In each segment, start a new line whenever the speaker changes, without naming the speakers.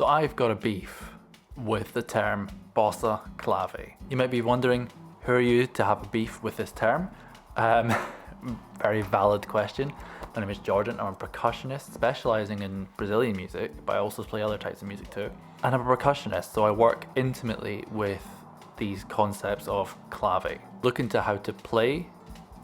So I've got a beef with the term Bossa Clave. You might be wondering, who are you to have a beef with this term? Very valid question. My name is Jordan. I'm a percussionist specializing in Brazilian music, but I also play other types of music too. And I'm a percussionist, so I work intimately with these concepts of clave. Look into how to play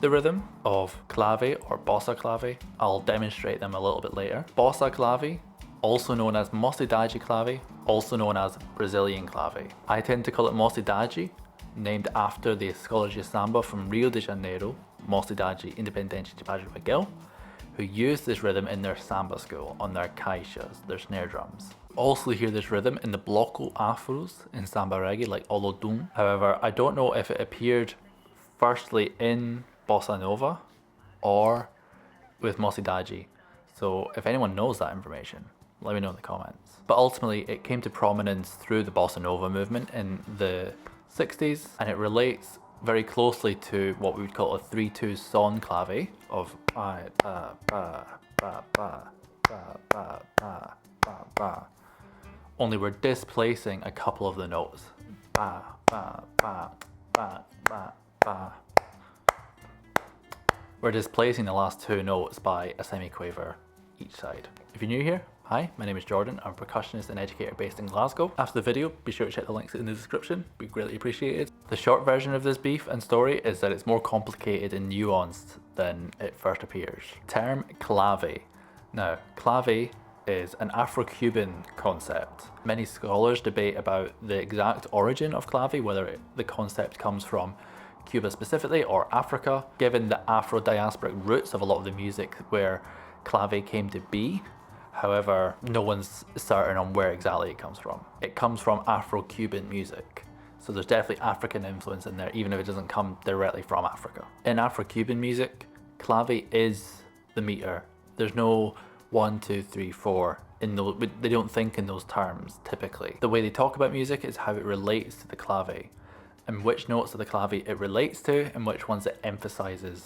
the rhythm of clave or bossa clave. I'll demonstrate them a little bit later. Bossa clave, also known as mocidade clave, also known as Brazilian clave. I tend to call it mocidade, named after the escola de samba from Rio de Janeiro, Mocidade Independente de Padre Miguel, who used this rhythm in their samba school on their caixas, their snare drums. Also hear this rhythm in the bloco afros in samba reggae like Olodum. However, I don't know if it appeared firstly in bossa nova or with mocidade. So if anyone knows that information, let me know in the comments. But ultimately it came to prominence through the bossa nova movement in the 60s, and it relates very closely to what we would call a 3-2 son clave of ba ba ba ba ba ba ba ba ba ba. Only we're displacing a couple of the notes. Ba ba ba ba ba ba. We're displacing the last two notes by a semiquaver each side. If you're new here, hi, my name is Jordan. I'm a percussionist and educator based in Glasgow. After the video, be sure to check the links in the description. Be greatly appreciated. The short version of this beef and story is that it's more complicated and nuanced than it first appears. Term clave. Now, clave is an Afro-Cuban concept. Many scholars debate about the exact origin of clave, whether the concept comes from Cuba specifically or Africa. Given the Afro-diasporic roots of a lot of the music where clave came to be, however, no one's certain on where exactly it comes from. It comes from Afro-Cuban music. So there's definitely African influence in there, even if it doesn't come directly from Africa. In Afro-Cuban music, clave is the meter. There's no 1, 2, 3, 4. They don't think in those terms, typically. The way they talk about music is how it relates to the clave, and which notes of the clave it relates to, and which ones it emphasizes.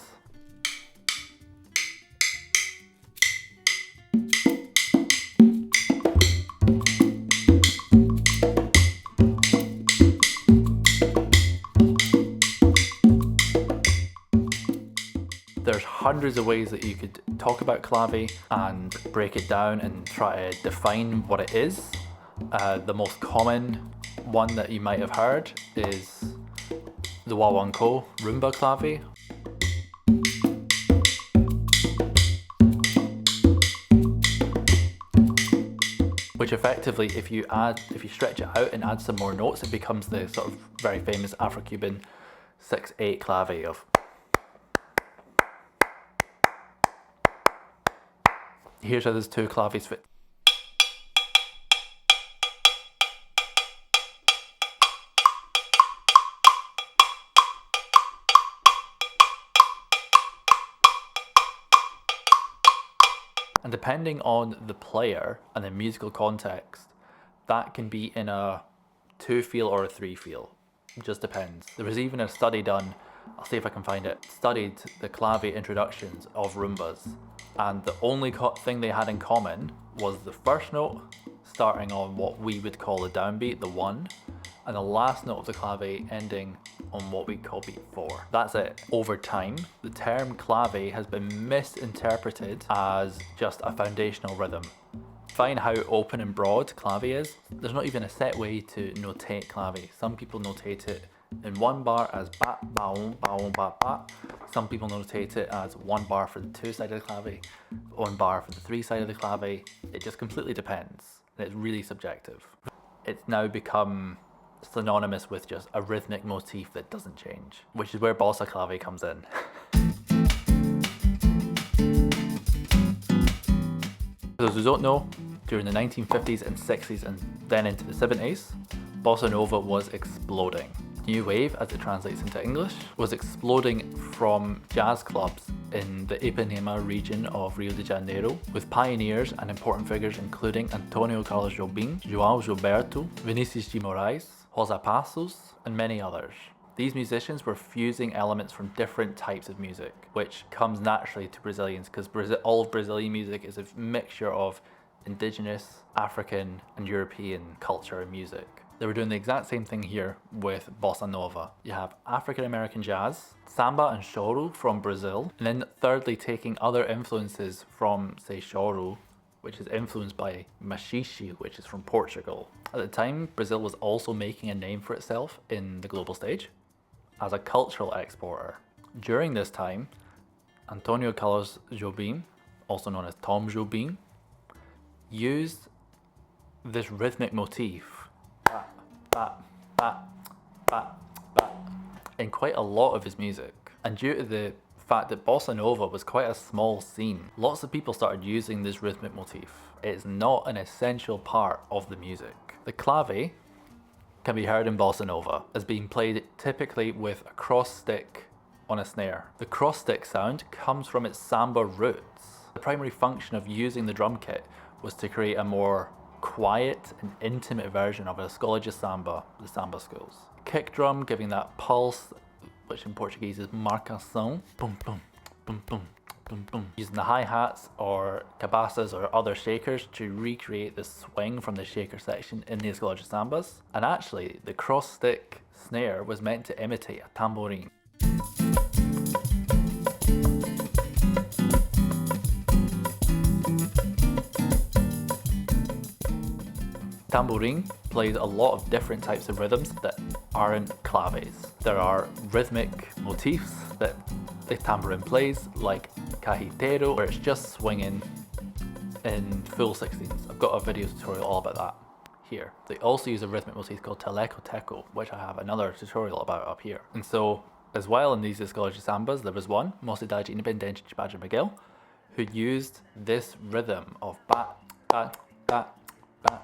There's hundreds of ways that you could talk about clave and break it down and try to define what it is. The most common one that you might have heard is the Wawanko rumba clave. Which effectively, if you stretch it out and add some more notes, it becomes the sort of very famous Afro-Cuban 6/8 clave of. Here's how those two claves fit. And depending on the player and the musical context, that can be in a 2 feel or a 3 feel. It just depends. There was even a study done, I'll see if I can find it, studied the clave introductions of rumbas. And the only thing they had in common was the first note starting on what we would call a downbeat, the 1, and the last note of the clave ending on what we call beat 4. That's it. Over time, the term clave has been misinterpreted as just a foundational rhythm. Find how open and broad clave is. There's not even a set way to notate clave. Some people notate it in one bar as ba, ba, ba, ba, ba. Some people notate it as one bar for the 2 side of the clave, one bar for the 3 side of the clave. It just completely depends. It's really subjective. It's now become synonymous with just a rhythmic motif that doesn't change, which is where bossa clave comes in. For those who don't know, during the 1950s and 60s and then into the 70s, bossa nova was exploding. New wave, as it translates into English, was exploding from jazz clubs in the Ipanema region of Rio de Janeiro, with pioneers and important figures including Antonio Carlos Jobim, João Gilberto, Vinicius de Moraes, Rosa Passos, and many others. These musicians were fusing elements from different types of music, which comes naturally to Brazilians because all of Brazilian music is a mixture of indigenous, African and European culture and music. They were doing the exact same thing here with bossa nova. You have African American jazz, samba and choro from Brazil, and then thirdly taking other influences from, say, choro, which is influenced by machixe, which is from Portugal. At the time, Brazil was also making a name for itself in the global stage as a cultural exporter. During this time, Antonio Carlos Jobim, also known as Tom Jobim, used this rhythmic motif in quite a lot of his music. And due to the fact that bossa nova was quite a small scene, lots of people started using this rhythmic motif. It's not an essential part of the music. The clave can be heard in bossa nova as being played typically with a cross stick on a snare. The cross stick sound comes from its samba roots. The primary function of using the drum kit was to create a more quiet and intimate version of a escola de samba, the samba schools. Kick drum giving that pulse, which in Portuguese is marcação, boom boom, boom boom, boom boom. Using the hi-hats or cabaças or other shakers to recreate the swing from the shaker section in the escola de sambas. And actually, the cross stick snare was meant to imitate a tambourine. Tambourine plays a lot of different types of rhythms that aren't claves. There are rhythmic motifs that the tambourine plays, like cajitero, where it's just swinging in full 16ths. I've got a video tutorial all about that here. They also use a rhythmic motif called teleco-teco, which I have another tutorial about up here. And so, as well in these escola de sambas, there was one, Mocidade Independente de Padre Miguel, who used this rhythm of ba, ba, ba, ba,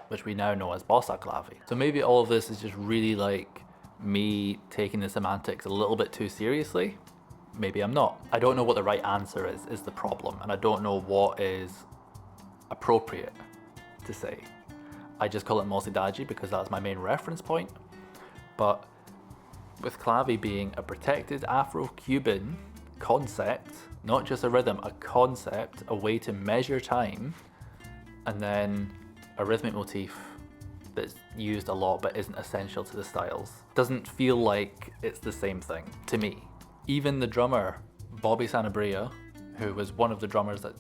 which we now know as Bossa Clave. So maybe all of this is just really like me taking the semantics a little bit too seriously. Maybe I'm not. I don't know what the right answer is the problem, and I don't know what is appropriate to say. I just call it Mocidade because that's my main reference point. But with clave being a protected Afro-Cuban concept, not just a rhythm, a concept, a way to measure time, and then a rhythmic motif that's used a lot but isn't essential to the styles. Doesn't feel like it's the same thing to me. Even the drummer, Bobby Sanabria, who was one of the drummers that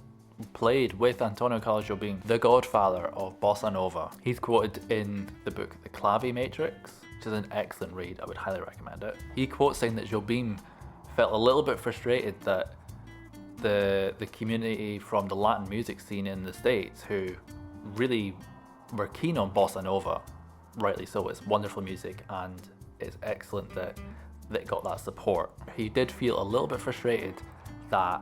played with Antonio Carlos Jobim, the godfather of bossa nova, he's quoted in the book The Clave Matrix, which is an excellent read. I would highly recommend it. He quotes saying that Jobim felt a little bit frustrated that the community from the Latin music scene in the States, who really were keen on bossa nova, rightly so, it's wonderful music and it's excellent that it got that support. He did feel a little bit frustrated that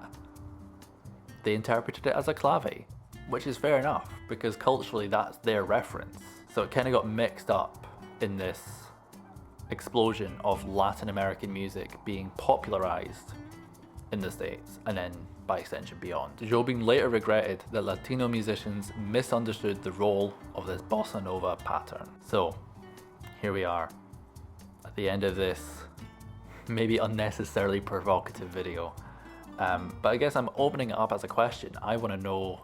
they interpreted it as a clave, which is fair enough because culturally that's their reference. So it kind of got mixed up in this explosion of Latin American music being popularized in the States and then by extension beyond. Jobim later regretted that Latino musicians misunderstood the role of this bossa nova pattern. So here we are at the end of this maybe unnecessarily provocative video. But I guess I'm opening it up as a question. I want to know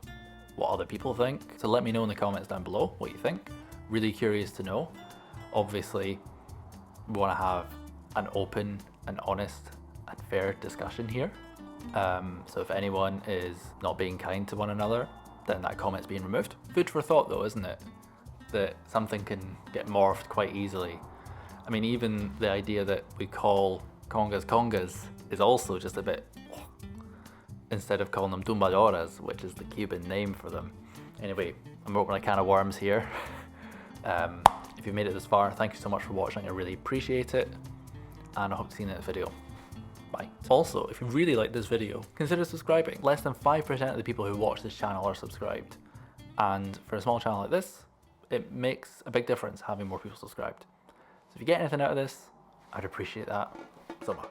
what other people think. So let me know in the comments down below what you think. Really curious to know. Obviously, we want to have an open and honest and fair discussion here. So if anyone is not being kind to one another, then that comment's being removed. Food for thought though, isn't it? That something can get morphed quite easily. I mean, even the idea that we call congas congas is also just a bit, instead of calling them tumbadoras, which is the Cuban name for them. Anyway, I'm opening a can of worms here. If you've made it this far, thank you so much for watching. I really appreciate it, and I hope to see you in the next video. Bye. Also, if you really like this video, consider subscribing. Less than 5% of the people who watch this channel are subscribed, and for a small channel like this, it makes a big difference having more people subscribed. So if you get anything out of this, I'd appreciate that so much.